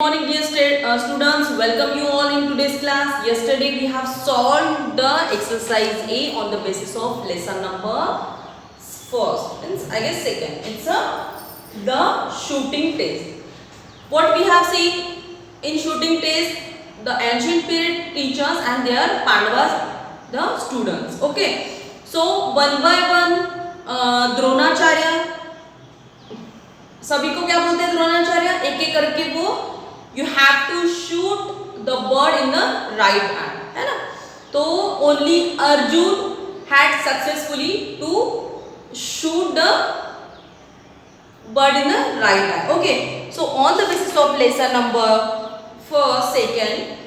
Morning dear students, welcome you all in today's class. Yesterday we have solved the exercise A on the basis of lesson number first, I guess second. It's the shooting test. What we have seen in shooting test, the ancient period teachers and their Pandavas, the students. Okay, so one by one Dronacharya, सभी को क्या बोलते हैं द्रोणाचार्य, एक एक करके वो you have to shoot the bird in the right hand, है ना. तो only Arjun had successfully to shoot the bird in the right hand. Okay, so on the basis of lesson number first, second,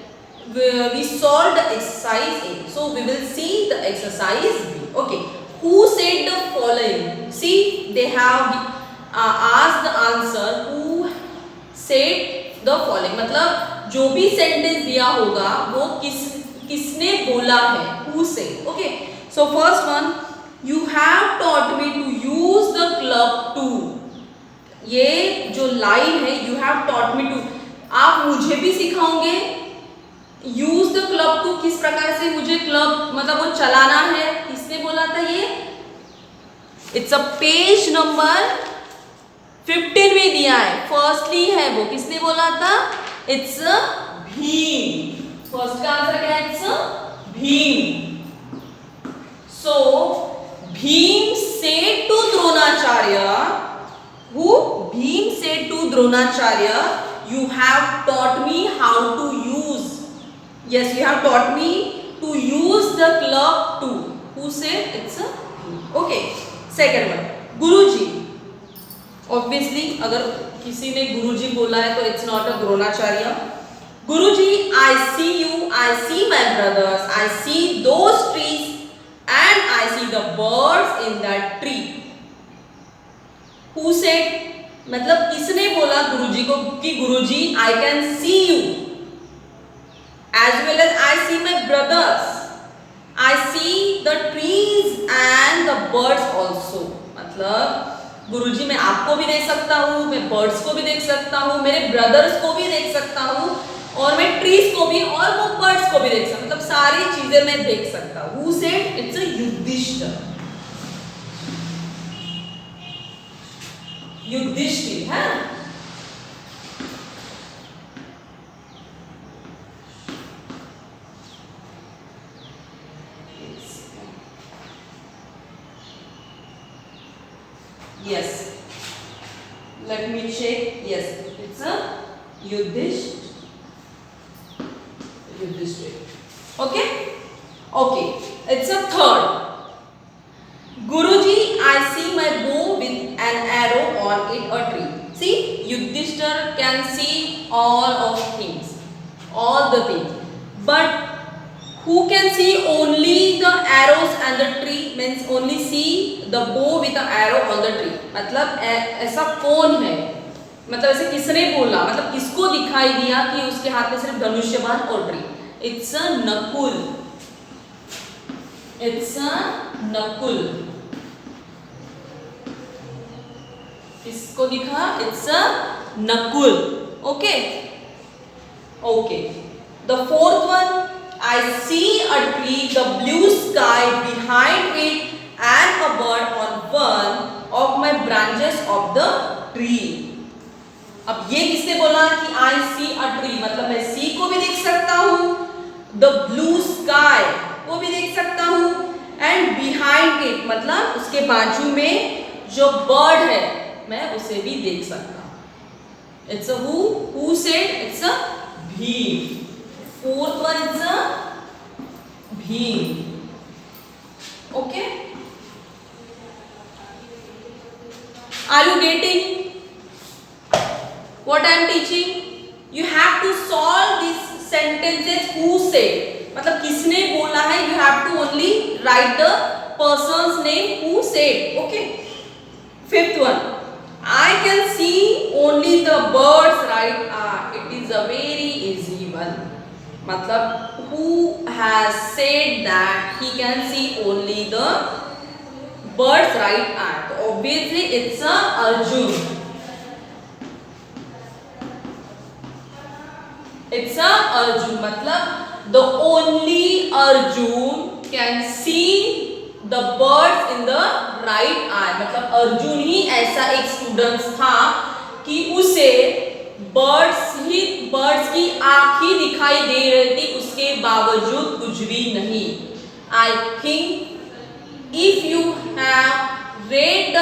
we solved the exercise A. So we will see the exercise B. Okay, who said the following? See, they have asked the answer who said the following, मतलब जो भी sentence दिया होगा वो किसने बोला है, who say. Okay, so first one, you have taught me to use the club too. ये जो लाइन है, you have taught me to, आप मुझे भी सिखाओगे यूज द क्लब टू, किस प्रकार से मुझे क्लब मतलब वो चलाना है, किसने बोला था ये. इट्स अ पेज नंबर 15 में दिया है, फर्स्टली है वो, किसने बोला था, इट्स भीम. फर्स्ट का आंसर क्या है, it's Bhim. So Bhim said to Dronacharya, who Bhim said to Dronacharya, you have taught me how to use, yes you have taught me to use the club too, who said, it's Bhim. Okay, second one, guruji. Obviously अगर किसी ने गुरुजी बोला है तो it's not a Dronacharya. Guruji, I see you, I see my brothers, I C those trees and I see the birds in that tree. Who said, मतलब किसने बोला गुरुजी को कि Guruji I can see you as well as I see my brothers, I see the trees and the birds also. मतलब गुरुजी मैं आपको भी देख सकता हूँ, मैं बर्ड्स को भी देख सकता हूँ, मेरे ब्रदर्स को भी देख सकता हूँ, और मैं ट्रीज को भी और वो बर्ड्स को भी देख सकता हूँ, मतलब सारी चीजें मैं देख सकता हूँ. Who said, it's a Yudhishthir. Yudhishthir है. Yes, let me check. Yes, it's a Yudhishthir. Okay, okay, it's a third. Guruji, I see my bow with an arrow on it, a tree. See, Yudhishthir can see all of things, all the things, but who can see only the arrows and the tree, means only see the bow with the arrow on the tree. मतलब ऐसा कौन है, मतलब ऐसे किसने बोला, मतलब किसको दिखाई दिया कि उसके हाथ में सिर्फ धनुष्य बाण और tree. It's a Nakul. It's a Nakul. किसको दिखा, it's a Nakul. Okay, okay, the fourth one, I see a tree, the blue sky behind it, and a bird on one of my branches of the tree. अब ये किसने बोला कि I see a tree, मतलब मैं सी को भी देख सकता हूँ, the blue sky को भी देख सकता हूँ, and behind it मतलब उसके बाजू में जो bird है मैं उसे भी देख सकता हूँ. It's a who said, it's a Bhim. Fourth one is a Bhim. Okay, are you getting what I am teaching? You have to solve these sentences who said, मतलब किसने बोला है, you have to only write the person's name who said. Okay, fifth one, I can see only the birds, right? It is a very easy one. मतलब who has said that he can see only the birds right eye? तो obviously it's a Arjun. It's a Arjun. मतलब the only Arjun can see the birds in the right eye. मतलब अर्जुन ही ऐसा एक student था कि उसे birds की आँख ही दिखाई दे रही थी, उसके बावजूद कुछ भी नहीं. I think if you have read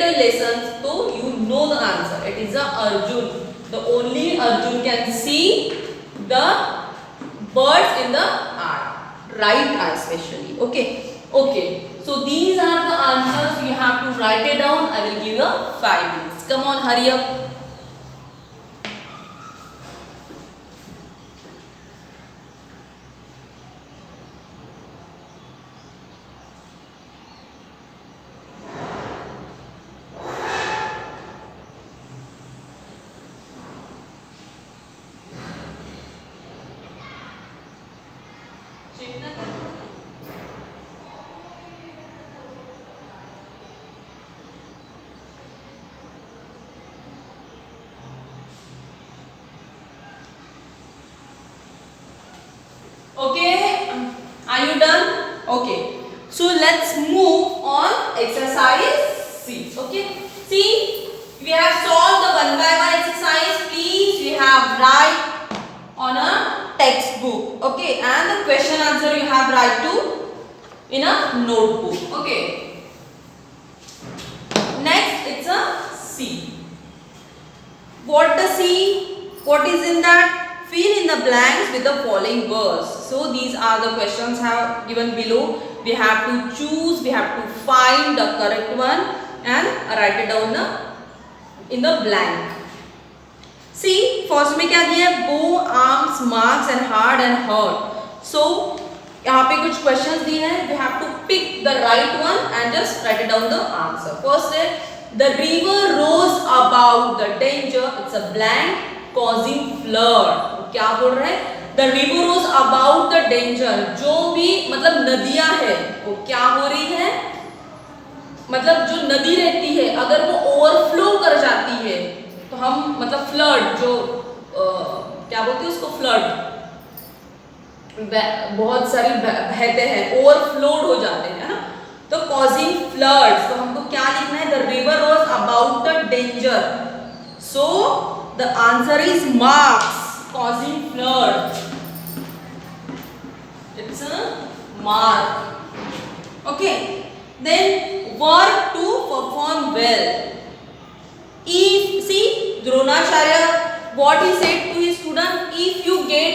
the lessons, so you know the answer. It is a Arjun. The only Arjun can see the birds in the eye, right eye especially. Okay. So these are the answers. You have to write it down. I will give you 5 minutes. Come on, hurry up. Okay, are you done? Okay, so let's move on exercise C. Okay, see, we have solved the 1 by 1 exercise. Please, we have write on a textbook. Okay, and the question answer you have write to in a notebook. Okay, next it's a C. What the C? What is in that? Fill in the blanks with the following words. So these are the questions have given below. We have to choose, we have to find the correct one and write it down in the blank. See, first में क्या दिया है? Bow, arms, marks and hard and hurt. So यहाँ पे कुछ questions दिए हैं. We have to pick the right one and just write it down the answer. First है, the river rose about the danger. It's a blank, causing flood. क्या बोल रहे हैं? The river rose about the danger. जो भी मतलब नदियां है वो क्या हो रही है? मतलब जो नदी रहती है अगर वो ओवरफ्लो कर जाती है तो हम मतलब फ्लड जो क्या बोलते हैं उसको, फ्लड बहुत सारी बहते हैं, ओवरफ्लोड हो जाते हैं ना, तो कॉजिंग फ्लड्स. तो हमको क्या लिखना है? The river rose about the danger. So the answer is marks, causing flood. It's a mark. Okay, then work to perform well. If see Dronacharya, what he said to his student, if you get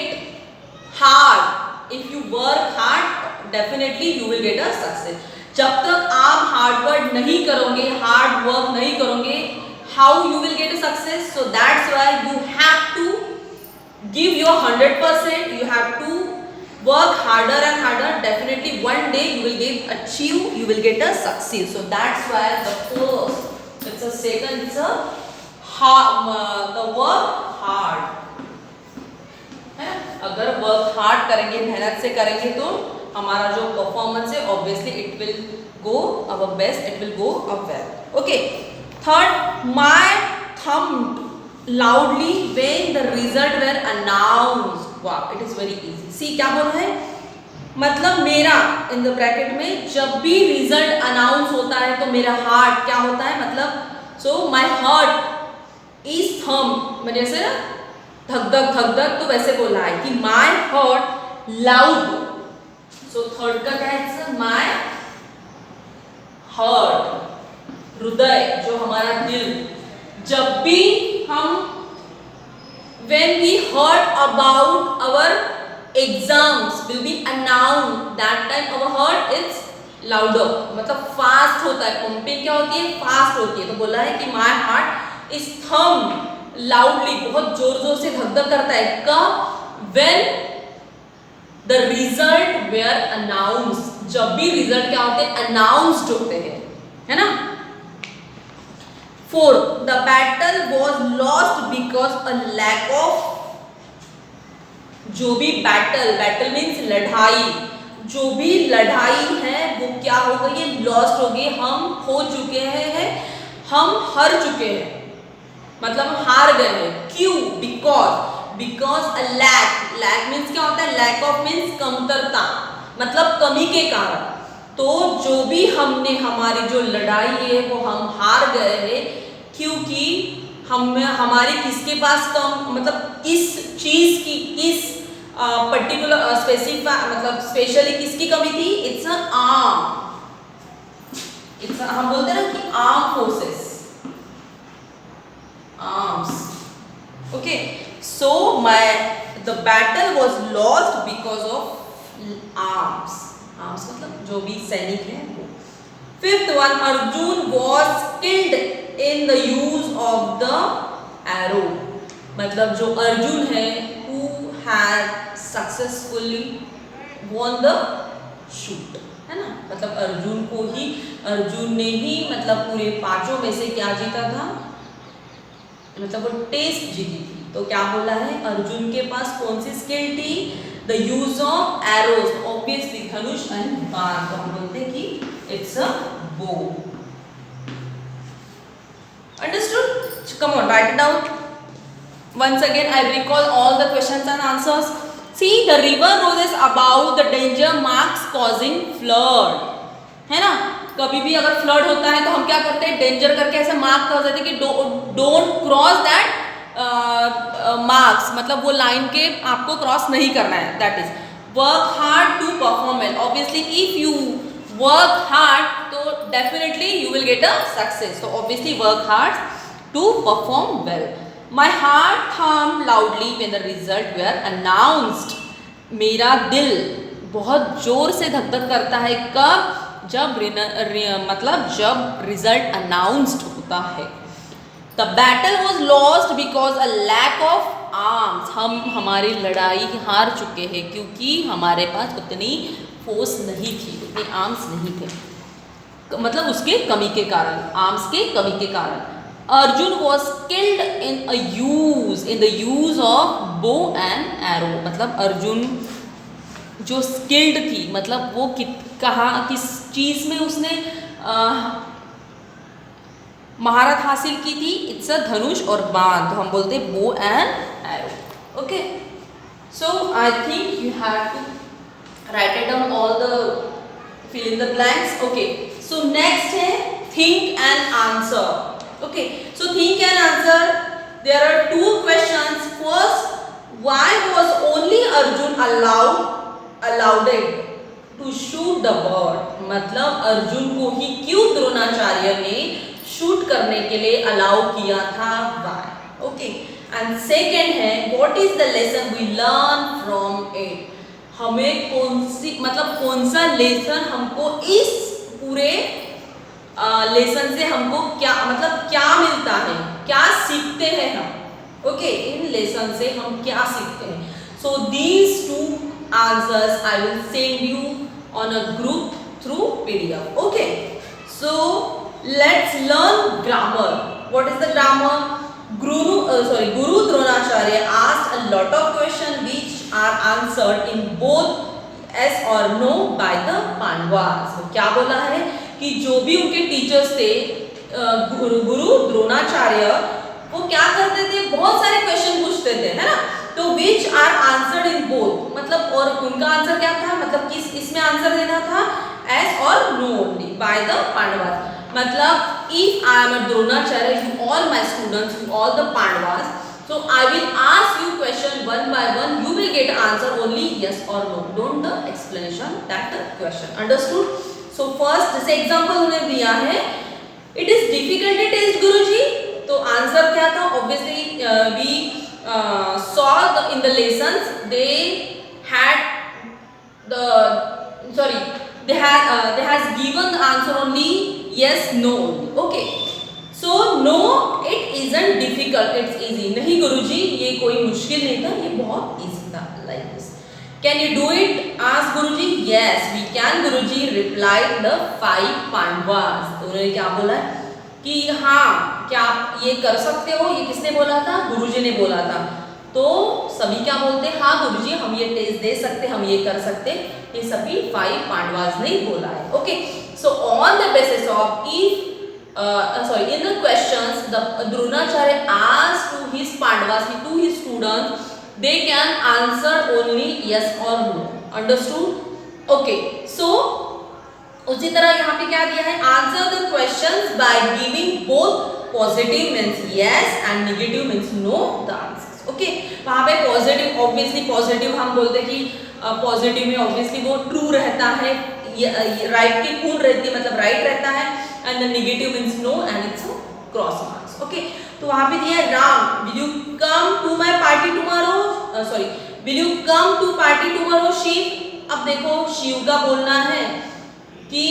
hard, if you work hard, definitely you will get a success. जब तक आप hard work नहीं करोगे, hard work नहीं करोगे, how you will get a success? So that's why you have to give your 100%. You have to work harder and harder. Definitely one day you will achieve, you will get a success. So that's why the first, it's a second, it's a the work hard. है ना? अगर work hard करेंगे, मेहनत से करेंगे तो हमारा जो परफॉर्मेंस है obviously it will go our best, it will go up well. Okay, third, my thumb loudly when the result were announced. Wow, it is very easy. See, क्या बोल रहा है? मतलब मेरा इन द ब्रैकेट में जब भी रिजल्ट अनाउंस होता है तो मेरा हार्ट क्या होता है? मतलब so my heart is thumb, मैंने जैसे ना धक धक तो वैसे बोला है कि my heart loud. So third का क्या है? माय हार्ट, हृदय जो हमारा दिल. जब भी हम when we heard about our exams will be announced, that time our heart is louder, मतलब फास्ट होता है. पंपिंग क्या होती है? फास्ट होती है. तो बोला है कि my heart is thumb loudly, बहुत जोर जोर से धक धक करता है. कब? when the result were announced, जब भी रिजल्ट क्या होते हैं? announced होते हैं, है ना. Fourth, the battle was lost because a lack of, जो भी बैटल मीन्स लड़ाई, जो भी लड़ाई है वो क्या हो गई है? लॉस्ट हो गई. हम खो चुके हैं, हम हार चुके हैं, मतलब हम हार गए हैं. क्यों? बिकॉज अ लैक मीन्स क्या होता है? लैक ऑफ मीन्स कमतरता, मतलब कमी के कारण। तो जो भी हमने हमारी जो लड़ाई है वो हम हार गए हैं क्योंकि हमारी किसके पास कम, मतलब किस चीज की, किस पर्टिकुलर स्पेसिफाई मतलब स्पेशली किसकी कमी थी? इट्स अ आर्म, हम बोलते हैं ना कि arm forces, arms. Okay, so the battle was lost because of arms. Arms मतलब जो भी सैनिक है वो। Fifth one, Arjun was skilled in the use of the arrow, मतलब जो अर्जुन है who had successfully won the shoot, है ना, मतलब अर्जुन ने ही मतलब पूरे पांचों में से क्या जीता था? मतलब वो टेस्ट जीती थी। तो क्या बोला है? अर्जुन के पास कौन सी स्किल थी? The use of arrows, obviously Dhanush and बाण। तो हम बोलते हैं कि इट्स अ बो। Understood? Come on, right it down. Once again I recall all the questions and answers. See, the river rose above the danger marks causing flood, है ना? कभी भी अगर फ्लड होता है तो हम क्या करते हैं? डेंजर करके ऐसे मार्क कर देते हैं कि डोंट क्रॉस दैट मार्क्स, मतलब वो लाइन के आपको क्रॉस नहीं करना है। That is work hard to perform well. Obviously if you work hard तो definitely you will get a success. तो obviously work hard to perform well. My heart thrummed loudly when the result were announced. मेरा दिल बहुत जोर से धक धक करता है कब? जब मतलब जब रिजल्ट अनाउंस्ड होता है। The battle was lost because a lack of arms. हम हमारी लड़ाई हार चुके हैं क्योंकि हमारे पास उतनी फोर्स नहीं थी, उतने आर्म्स नहीं थे, मतलब उसके कमी के कारण, आर्म्स के कमी के कारण। Arjun was skilled in the use of बो एंड एरो, मतलब अर्जुन जो स्किल्ड थी, मतलब वो किस चीज में उसने महारत हासिल की थी? इट्स अ धनुष और बाण। तो हम बोलते हैं bow and arrow. Okay, so I think you have to write it down all the fill in the blanks. Okay, so next है think and answer. Okay, so think and answer. There are two questions. First, why was only Arjun allowed to shoot the bird? मतलब अर्जुन को ही क्यों द्रोणाचार्य ने shoot करने के लिए allow किया था? Why? Okay. And second है, what is the lesson we learn from it? हमें कौन सा लेसन हमको इस पूरे लेसन से हमको क्या मिलता है, क्या सीखते हैं हम? ओके, इन लेसन से हम क्या सीखते हैं? So these two answers I will send you on a group through PDF. Okay, so let's learn grammar. What is the grammar? Guru Dronacharya asked a lot of questions which are answered in both yes or no by the Pandavas. तो क्या बोला है कि जो भी उनके teachers थे गुरु द्रोणाचार्य, वो क्या करते थे? बहुत सारे क्वेश्चन पूछते थे, है ना? तो which are answered in both, मतलब और उनका आंसर क्या था? मतलब किस इसमें आंसर देना था? एस और no only by the Pandavas. मतलब if I am a Dronacharya, you all my students, you all the Pandavas, so I will ask you question one by one, you will get answer only yes or no, don't the explanation that the question. Understood? So first जैसे example उन्हें दिया है, it is difficult test गुरुजी, तो answer क्या था? Obviously we saw in the lessons they has given the answer only yes no only. Okay, so no it isn't difficult, it's easy. नहीं गुरुजी, ये कोई मुश्किल नहीं था, ये बहुत easy था. Like this. Can you do it? Ask Guruji. Yes, we can Guruji, replied the 5 Pandavas. तो उन्होंने क्या बोला कि हाँ, क्या आप ये कर सकते हो? ये किसने बोला था? गुरुजी ने बोला था. तो सभी क्या बोलते हैं? हाँ गुरुजी, हम ये टेस्ट दे सकते, हम ये कर सकते. ये सभी 5 Pandavas ने बोला है. Okay, so on the basis of if sorry, in the questions, the Dronacharya asked to his Pandavas, to his students, they can answer only yes or no. Understood? Okay. So उसी तरह यहाँ पे क्या दिया है, answer the questions by giving both positive means yes and negative means know the answers. Okay, वहाँ पे positive, obviously positive हम बोलते हैं कि पॉजिटिव में ऑब्वियसली वो ट्रू रहता है, राइट की खून रहती है, मतलब राइट रहता है, and the negative means no and it's cross marks. Okay, तो वहाँ पे दिया है Ram will you come to my party tomorrow, sorry will you come to party tomorrow Shiv. अब देखो शिव का बोलना है कि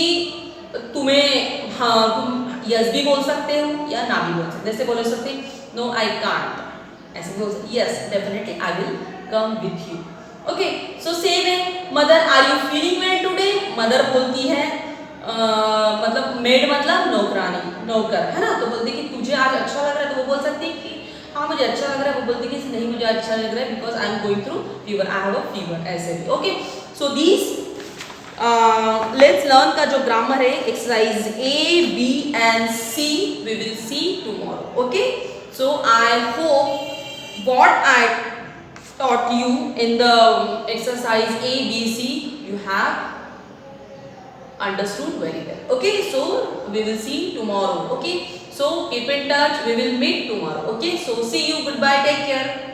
तुम्हें, हाँ तुम यस भी बोल सकते हो या ना भी बोल सकते. जैसे बोल सकते नो आई कांट, ऐसे बोल सकते yes definitely I will come with you. Okay, so same है mother are you feeling well today. Mother बोलती है मतलब मेड मतलब नौकरानी, नौकर है ना, तो बोलती कि तुझे आज अच्छा लग रहा है, तो वो बोल सकती है कि हाँ मुझे अच्छा लग रहा है. वो बोलती कि नहीं मुझे अच्छा लग रहा है because I am going through fever, I have a fever, ऐसे भी. Okay, so these let's learn का जो ग्रामर है exercise A, B and C we will see tomorrow. Okay, so I hope what I taught you in the exercise A, B, C you have understood very well. Okay, so we will see tomorrow. Okay, so keep in touch, we will meet tomorrow. Okay, so see you, goodbye, take care.